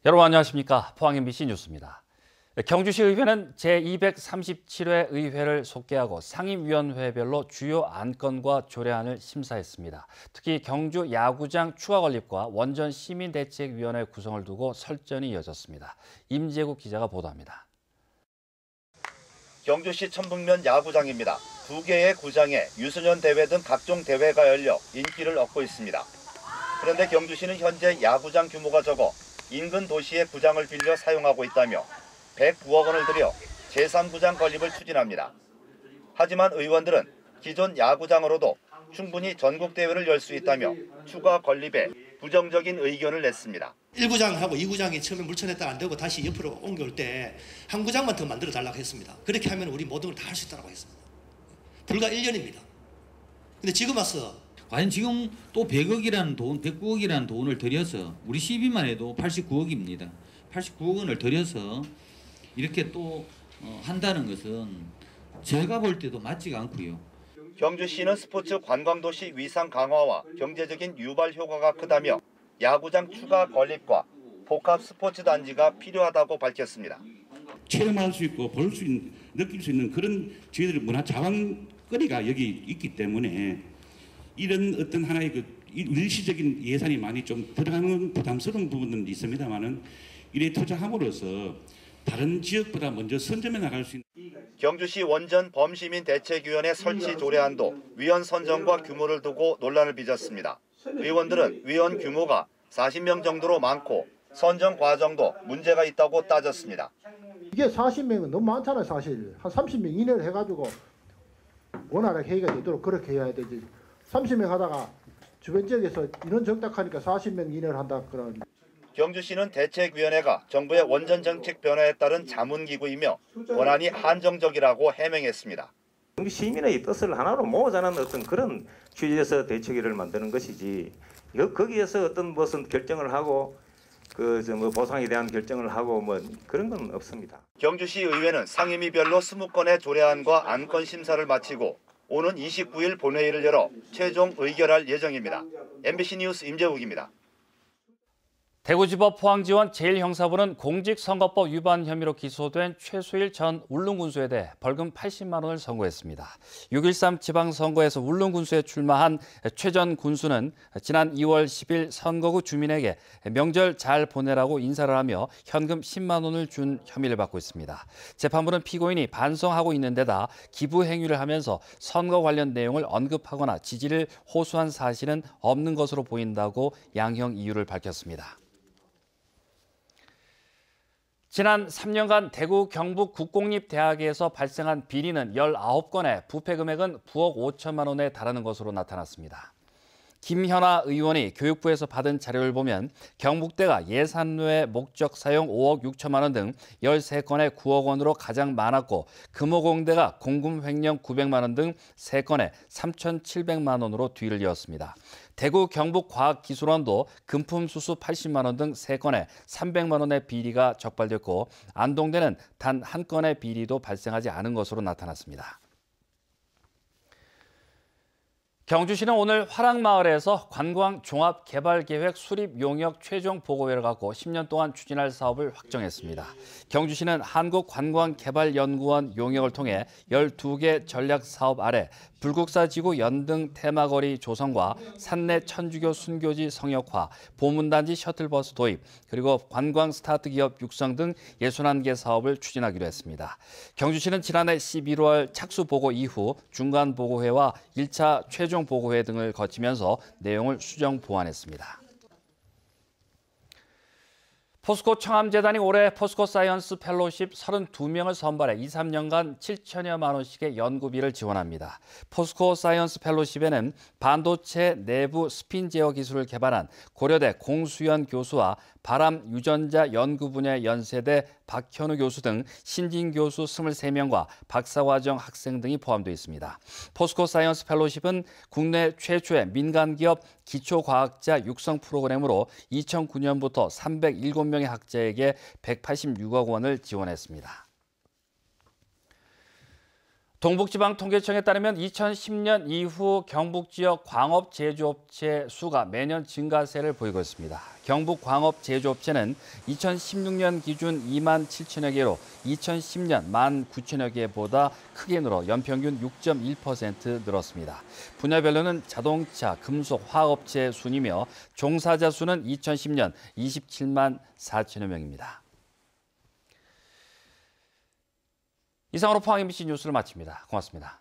여러분 안녕하십니까? 포항 MBC 뉴스입니다. 경주시 의회는 제237회 의회를 속개하고 상임위원회별로 주요 안건과 조례안을 심사했습니다. 특히 경주 야구장 추가 건립과 원전 시민대책위원회 구성을 두고 설전이 이어졌습니다. 임재국 기자가 보도합니다. 경주시 천북면 야구장입니다. 2개의 구장에 유소년 대회 등 각종 대회가 열려 인기를 얻고 있습니다. 그런데 경주시는 현재 야구장 규모가 적어 인근 도시의 구장을 빌려 사용하고 있다며 109억 원을 들여 제3구장 건립을 추진합니다. 하지만 의원들은 기존 야구장으로도 충분히 전국대회를 열 수 있다며 추가 건립에 부정적인 의견을 냈습니다. 1구장하고 2구장이 처음에 물천했다가 안 되고 다시 옆으로 옮겨올 때 한 구장만 더 만들어 달라고 했습니다. 그렇게 하면 우리 모든 걸 다 할 수 있다고 했습니다. 불과 1년입니다. 근데 지금 와서 과연 지금 또 100억이라는 돈, 109억이라는 돈을 들여서 우리 시비만 해도 89억입니다. 89억 원을 들여서 이렇게 또 한다는 것은 제가 볼 때도 맞지가 않고요. 경주시는 스포츠 관광도시 위상 강화와 경제적인 유발 효과가 크다며 야구장 추가 건립과 복합 스포츠 단지가 필요하다고 밝혔습니다. 체험할 수 있고 느낄 수 있는 그런 저희들의 문화 자원거리가 여기 있기 때문에 이런 어떤 하나의 그 일시적인 예산이 많이 좀 들어가는 부담스러운 부분은 있습니다만은 이래 투자함으로써 다른 지역보다 먼저 선점해 나갈 수 있는. 경주시 원전 범시민대책위원회 설치 조례안도 위원 선정과 규모를 두고 논란을 빚었습니다. 의원들은 위원 규모가 40명 정도로 많고 선정 과정도 문제가 있다고 따졌습니다. 이게 40명은 너무 많잖아요. 사실 한 30명 이내로 해가지고 원활하게 회의가 되도록 그렇게 해야 되지. 30명 하다가 주변 지역에서 인원 적다하니까 40명 이내를 한다 그런. 경주시는 대책위원회가 정부의 원전 정책 변화에 따른 자문기구이며 권한이 한정적이라고 해명했습니다. 경주 시민의 뜻을 하나로 모으자는 어떤 그런 취지에서 대책위를 만드는 것이지 거기에서 어떤 무슨 결정을 하고 보상에 대한 결정을 하고 그런 건 없습니다. 경주시 의회는 상임위별로 20건의 조례안과 안건 심사를 마치고 오는 29일 본회의를 열어 최종 의결할 예정입니다. MBC 뉴스 임재욱입니다. 대구지법 포항지원 제1형사부는 공직선거법 위반 혐의로 기소된 최수일 전 울릉군수에 대해 벌금 80만 원을 선고했습니다. 6.13 지방선거에서 울릉군수에 출마한 최 전 군수는 지난 2월 10일 선거구 주민에게 명절 잘 보내라고 인사를 하며 현금 10만 원을 준 혐의를 받고 있습니다. 재판부는 피고인이 반성하고 있는 데다 기부 행위를 하면서 선거 관련 내용을 언급하거나 지지를 호소한 사실은 없는 것으로 보인다고 양형 이유를 밝혔습니다. 지난 3년간 대구 경북 국공립대학에서 발생한 비리는 19건에 부패 금액은 9억 5천만 원에 달하는 것으로 나타났습니다. 김현아 의원이 교육부에서 받은 자료를 보면 경북대가 예산외 목적 사용 5억 6천만 원 등 13건에 9억 원으로 가장 많았고 금호공대가 공금 횡령 900만 원 등 3건에 3,700만 원으로 뒤를 이었습니다. 대구 경북과학기술원도 금품 수수 80만 원 등 3건에 300만 원의 비리가 적발됐고 안동대는 단 한 건의 비리도 발생하지 않은 것으로 나타났습니다. 경주시는 오늘 화랑마을에서 관광종합개발계획 수립 용역 최종 보고회를 갖고 10년 동안 추진할 사업을 확정했습니다. 경주시는 한국관광개발연구원 용역을 통해 12개 전략사업 아래 불국사지구 연등 테마거리 조성과 산내 천주교 순교지 성역화, 보문단지 셔틀버스 도입, 그리고 관광 스타트 기업 육성 등 61개 사업을 추진하기로 했습니다. 경주시는 지난해 11월 착수보고 이후 중간보고회와 1차 최종 보고회 등을 거치면서 내용을 수정 보완했습니다. 포스코 청암재단이 올해 포스코 사이언스 펠로십 32명을 선발해 2, 3년간 7천여만 원씩의 연구비를 지원합니다. 포스코 사이언스 펠로십에는 반도체 내부 스핀 제어 기술을 개발한 고려대 공수연 교수와 바람 유전자 연구 분야 연세대 박현우 교수 등 신진 교수 23명과 박사과정 학생 등이 포함되어 있습니다. 포스코 사이언스 펠로십은 국내 최초의 민간기업 기초과학자 육성 프로그램으로 2009년부터 307명의 학자에게 186억 원을 지원했습니다. 동북지방통계청에 따르면 2010년 이후 경북 지역 광업 제조업체 수가 매년 증가세를 보이고 있습니다. 경북 광업 제조업체는 2016년 기준 2만 7천여 개로 2010년 1만 9천여 개보다 크게 늘어 연평균 6.1% 늘었습니다. 분야별로는 자동차, 금속, 화학업체 순이며 종사자 수는 2010년 27만 4천여 명입니다. 이상으로 포항 MBC 뉴스를 마칩니다. 고맙습니다.